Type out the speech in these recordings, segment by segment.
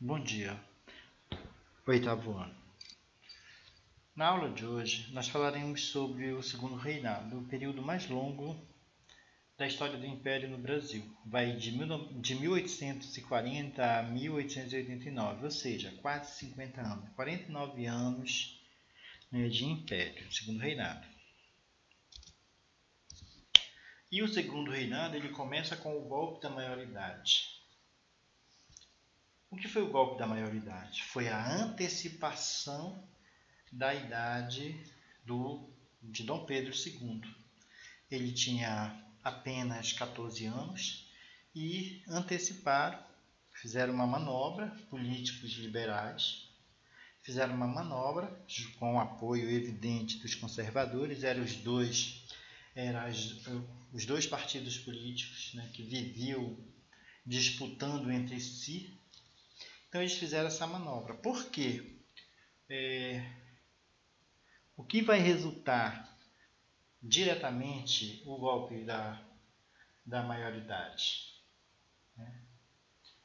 Bom dia, oitavo ano. Na aula de hoje, nós falaremos sobre o Segundo Reinado, o período mais longo da história do Império no Brasil. Vai de 1840 a 1889, ou seja, quase 50 anos, 49 anos de Império, Segundo Reinado. E o Segundo Reinado ele começa com o golpe da maioridade. O que foi o golpe da maioridade? Foi a antecipação da idade de Dom Pedro II. Ele tinha apenas 14 anos e anteciparam, fizeram uma manobra, políticos liberais, fizeram uma manobra com o apoio evidente dos conservadores, eram os dois partidos políticos, né, que viviam disputando entre si. Então eles fizeram essa manobra. Por quê? O que vai resultar diretamente o golpe da maioridade?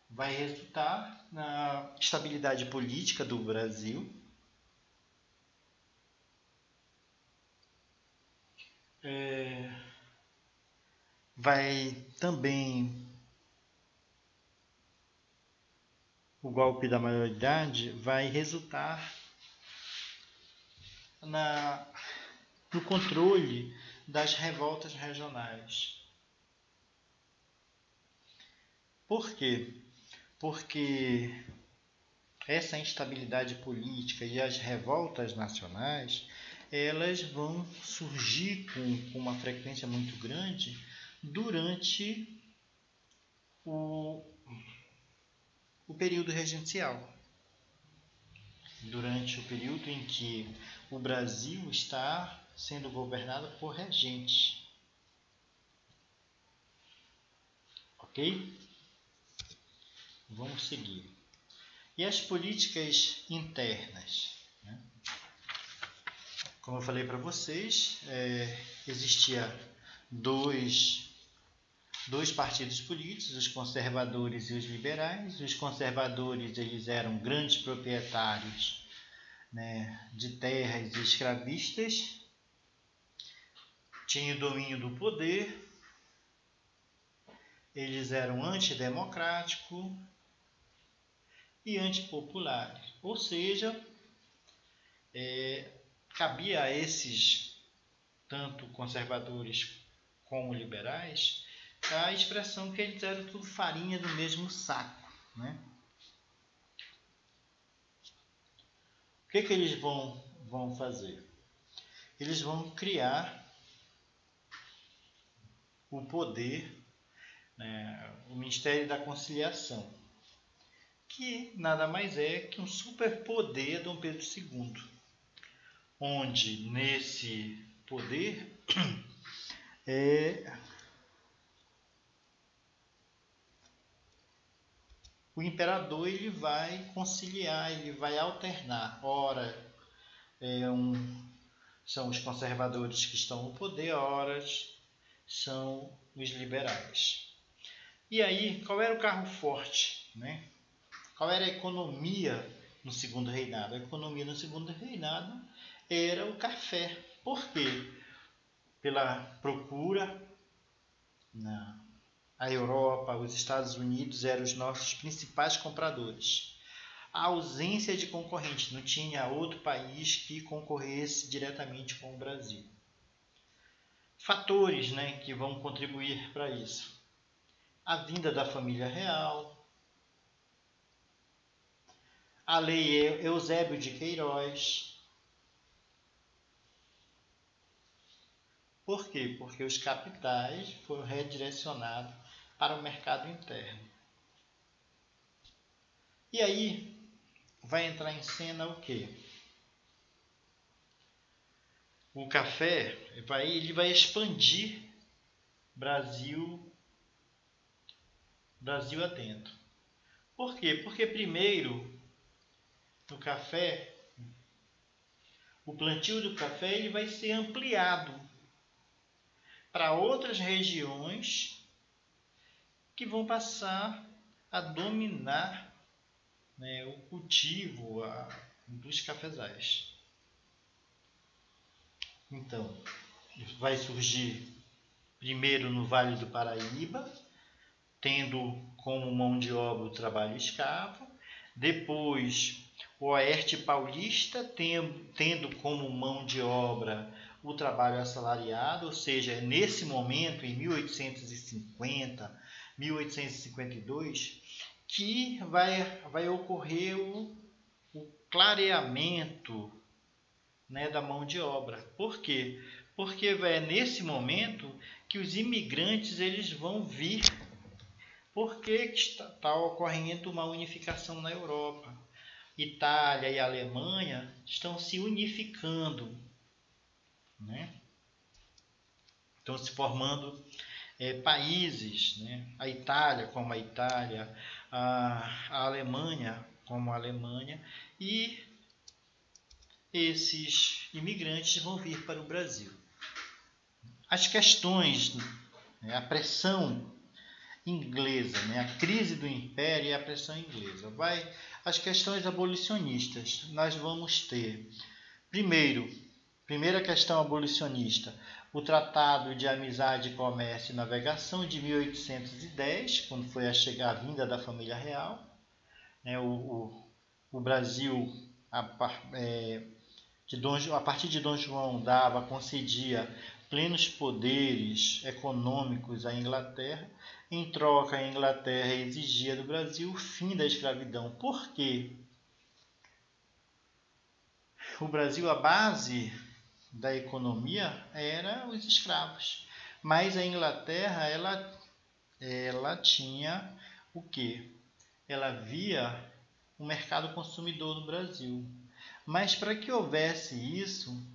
Vai resultar na estabilidade política do Brasil, vai também o golpe da maioridade vai resultar no controle das revoltas regionais. Por quê? Porque essa instabilidade política e as revoltas nacionais, elas vão surgir com uma frequência muito grande durante o período regencial. Durante o período em que o Brasil está sendo governado por regentes. Ok? Vamos seguir. E as políticas internas? Né? Como eu falei para vocês, existia dois partidos políticos, os conservadores e os liberais. Os conservadores eles eram grandes proprietários, né, de terras e escravistas, tinham o domínio do poder, eles eram antidemocráticos e antipopulares. Ou seja, cabia a esses, tanto conservadores como liberais, a expressão que eles eram tudo farinha do mesmo saco. Né? O que eles vão fazer? Eles vão criar o poder, né, o Ministério da Conciliação, que nada mais é que um superpoder Dom Pedro II, onde nesse poder o imperador ele vai conciliar, ele vai alternar. Ora, são os conservadores que estão no poder, ora são os liberais. E aí, qual era o carro forte? Né? Qual era a economia no Segundo Reinado? A economia no Segundo Reinado era o café. Por quê? Pela procura a Europa, os Estados Unidos eram os nossos principais compradores. A ausência de concorrente, não tinha outro país que concorresse diretamente com o Brasil. Fatores, né, que vão contribuir para isso. A vinda da família real, a lei Eusébio de Queiroz. Por quê? Porque os capitais foram redirecionados para o mercado interno. E aí vai entrar em cena o quê? O café ele vai expandir Brasil adentro. Por quê? Porque primeiro no café, o plantio do café ele vai ser ampliado para outras regiões que vão passar a dominar, né, o cultivo dos cafezais. Então, vai surgir primeiro no Vale do Paraíba, tendo como mão de obra o trabalho escravo, depois o Oeste Paulista tendo como mão de obra o trabalho assalariado, ou seja, nesse momento, em 1850, 1852, que vai ocorrer o clareamento, né, da mão de obra. Por quê? Porque é nesse momento que os imigrantes eles vão vir. Porque está ocorrendo uma unificação na Europa. Itália e Alemanha estão se unificando, né? Estão se formando países, né? A Itália como a Itália, a Alemanha como a Alemanha, e esses imigrantes vão vir para o Brasil. As questões, né, a pressão inglesa, né, a crise do Império e a pressão inglesa. As questões abolicionistas, nós vamos ter, primeira questão abolicionista, o Tratado de Amizade, Comércio e Navegação de 1810, quando foi a vinda da família real, né, o Brasil, a partir de Dom João, concedia plenos poderes econômicos à Inglaterra. Em troca, a Inglaterra exigia do Brasil o fim da escravidão. Por quê? O Brasil, a base da economia era os escravos. Mas a Inglaterra, ela tinha o quê? Ela via o mercado consumidor no Brasil. Mas para que houvesse isso,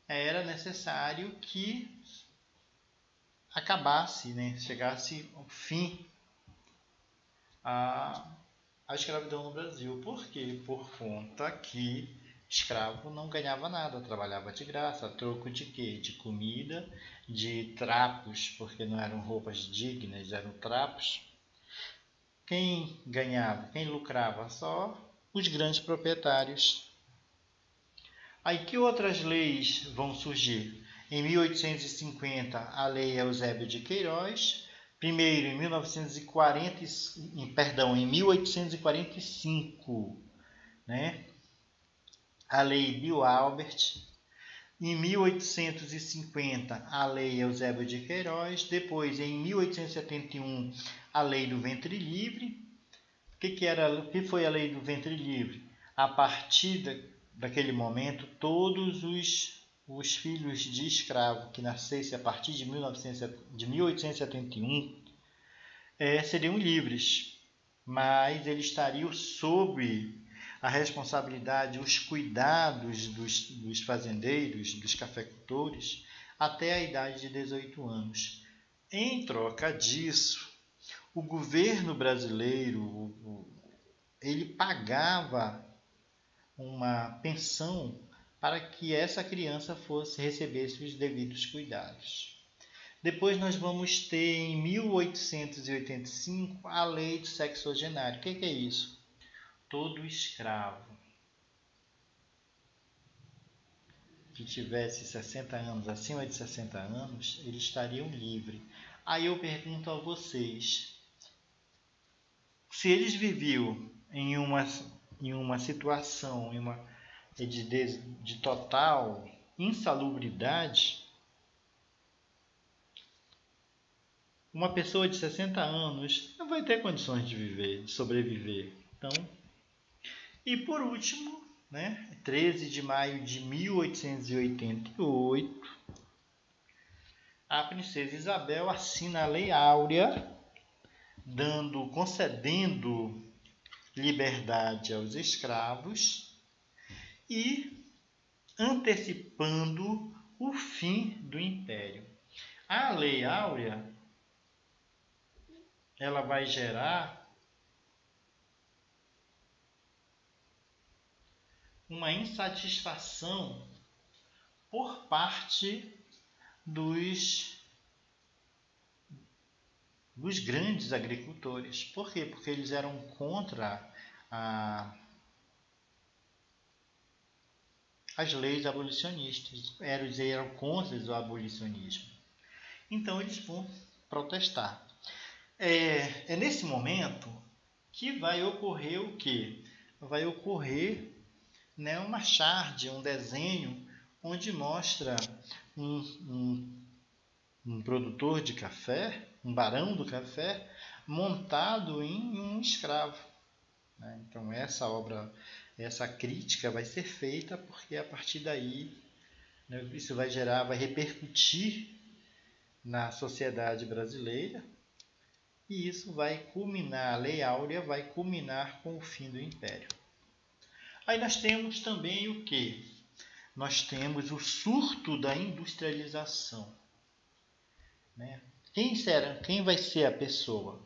era necessário que acabasse, né? Chegasse ao fim a escravidão no Brasil. Por quê? Por conta que escravo não ganhava nada, trabalhava de graça, a troco de quê? De comida, de trapos, porque não eram roupas dignas, eram trapos. Quem ganhava, quem lucrava? Só os grandes proprietários. Aí que outras leis vão surgir? Em 1850, a Lei Eusébio de Queiroz. Primeiro, em 1845, né? A Lei Bill Albert. Em 1850, a Lei Eusébio de Queiroz. Depois, em 1871, a Lei do Ventre Livre. O que foi a Lei do Ventre Livre? A partir daquele momento, todos os filhos de escravo que nascessem a partir de 1871 seriam livres, mas eles estariam sob a responsabilidade, os cuidados dos fazendeiros, dos cafeicultores, até a idade de 18 anos. Em troca disso, o governo brasileiro ele pagava uma pensão para que essa criança recebesse os devidos cuidados. Depois nós vamos ter, em 1885, a Lei do Sexagenário. O que é isso? Todo escravo que tivesse 60 anos, acima de 60 anos, eles estariam livres. Aí eu pergunto a vocês, se eles viviam em uma situação de total insalubridade, uma pessoa de 60 anos não vai ter condições de sobreviver. Então, e por último, né, 13 de maio de 1888, a princesa Isabel assina a Lei Áurea, concedendo liberdade aos escravos e antecipando o fim do Império. A Lei Áurea, ela vai gerar uma insatisfação por parte dos grandes agricultores. Por quê? Porque eles eram contra as leis abolicionistas, eram contra o abolicionismo. Então eles vão protestar. É nesse momento que vai ocorrer o quê? Vai ocorrer, né, uma charge, um desenho, onde mostra um produtor de café, um barão do café, montado em um escravo. Né? Então essa obra, essa crítica vai ser feita porque a partir daí, né, isso vai repercutir na sociedade brasileira, e isso vai culminar, a Lei Áurea vai culminar com o fim do Império. Aí nós temos também o quê? Nós temos o surto da industrialização. Né? Quem vai ser a pessoa?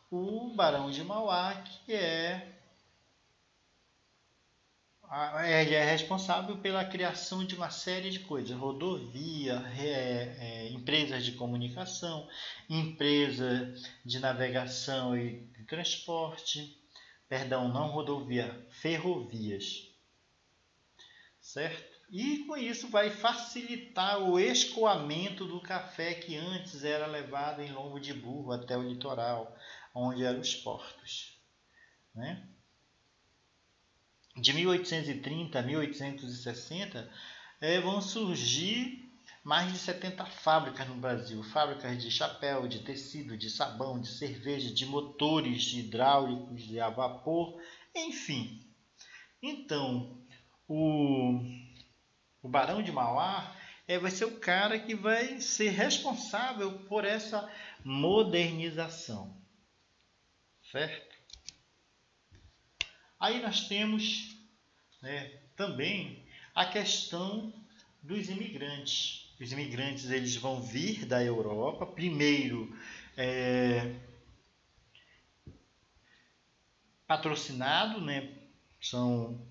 O Barão de Mauá, que ele é responsável pela criação de uma série de coisas, rodovia, empresas de comunicação, empresa de navegação e de transporte, não rodovia, ferrovias, certo? E com isso vai facilitar o escoamento do café que antes era levado em lombo de burro até o litoral, onde eram os portos, né? De 1830 a 1860, vão surgir mais de 70 fábricas no Brasil. Fábricas de chapéu, de tecido, de sabão, de cerveja, de motores de hidráulicos, de a vapor, enfim. Então, o Barão de Mauá vai ser o cara que vai ser responsável por essa modernização. Certo? Aí nós temos, né, também a questão dos imigrantes. Os imigrantes eles vão vir da Europa, primeiro patrocinado, né, são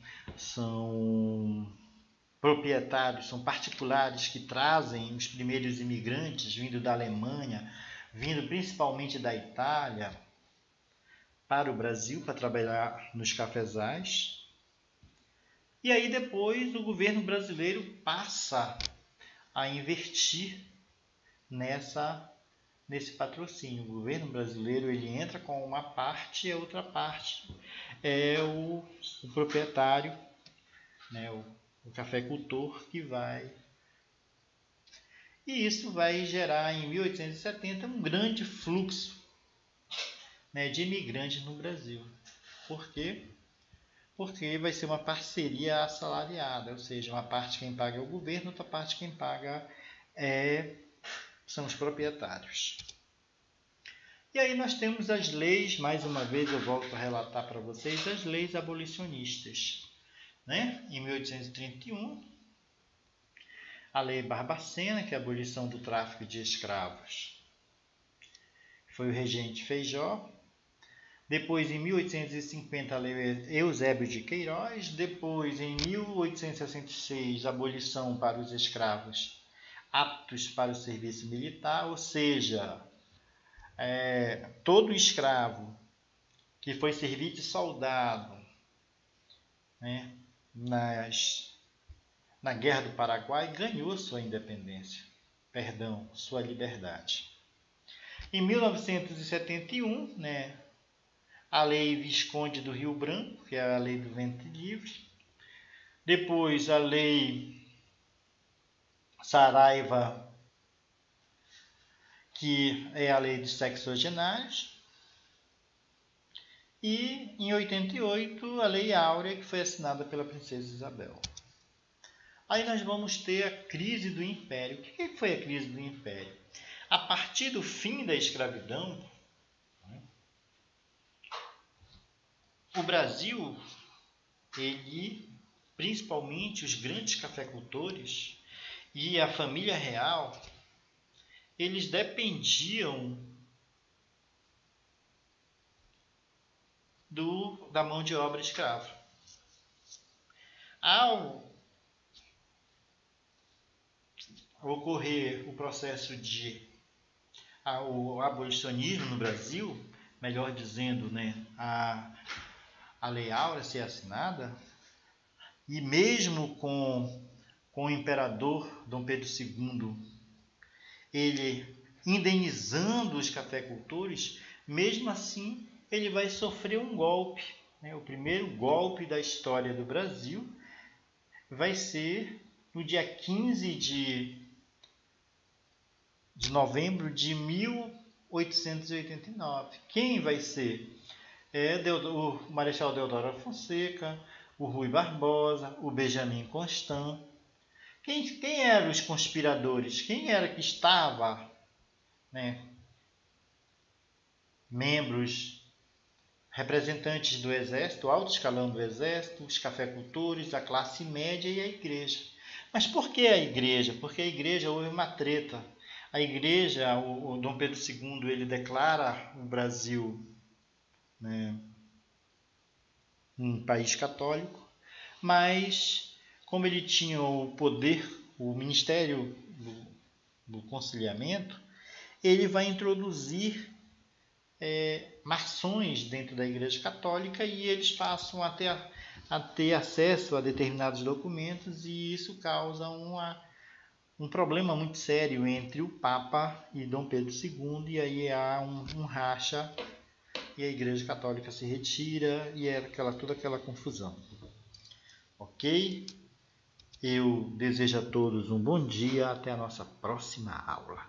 proprietários, são particulares que trazem os primeiros imigrantes vindo da Alemanha, vindo principalmente da Itália, para o Brasil para trabalhar nos cafezais. E aí depois o governo brasileiro passa a investir nesse patrocínio. O governo brasileiro ele entra com uma parte e a outra parte é o proprietário, né, o cafeicultor que vai. E isso vai gerar em 1870 um grande fluxo, né, de imigrantes no Brasil. Por quê? Porque vai ser uma parceria assalariada, ou seja, uma parte quem paga é o governo, outra parte quem paga são os proprietários. E aí nós temos as leis, mais uma vez eu volto a relatar para vocês, as leis abolicionistas. Né? Em 1831, a Lei Barbacena, que é a abolição do tráfico de escravos. Foi o regente Feijó. Depois, em 1850, a Lei Eusébio de Queiroz. Depois, em 1866, a abolição para os escravos aptos para o serviço militar, ou seja, todo escravo que foi servir de soldado, né, na Guerra do Paraguai ganhou sua independência, sua liberdade. Em 1971, né, a Lei Visconde do Rio Branco, que é a Lei do Ventre Livre. Depois a Lei Saraiva, que é a Lei dos Sexagenários. E em 88, a Lei Áurea, que foi assinada pela Princesa Isabel. Aí nós vamos ter a crise do Império. O que foi a crise do Império? A partir do fim da escravidão, o Brasil, principalmente os grandes cafeicultores e a família real, eles dependiam da mão de obra escrava. Ao ocorrer o processo o abolicionismo no Brasil, melhor dizendo, né, a Lei Áurea ser assinada, e mesmo com o imperador Dom Pedro II, ele indenizando os cafeicultores, mesmo assim ele vai sofrer um golpe. O primeiro golpe da história do Brasil vai ser no dia 15 de novembro de 1889. Quem vai ser? O Marechal Deodoro Fonseca, o Rui Barbosa, o Benjamin Constant. Quem eram os conspiradores? Quem era que estava, membros, representantes do exército, alto escalão do exército, os cafeicultores, a classe média e a igreja. Mas por que a igreja? Porque a igreja houve uma treta. A igreja, o Dom Pedro II, ele declara o Brasil um país católico, mas como ele tinha o poder, o ministério do conciliamento, ele vai introduzir maçons dentro da Igreja Católica e eles passam a ter acesso a determinados documentos, e isso causa um problema muito sério entre o Papa e Dom Pedro II, e aí há um racha e a Igreja Católica se retira e é toda aquela confusão. Ok? Eu desejo a todos um bom dia, até a nossa próxima aula.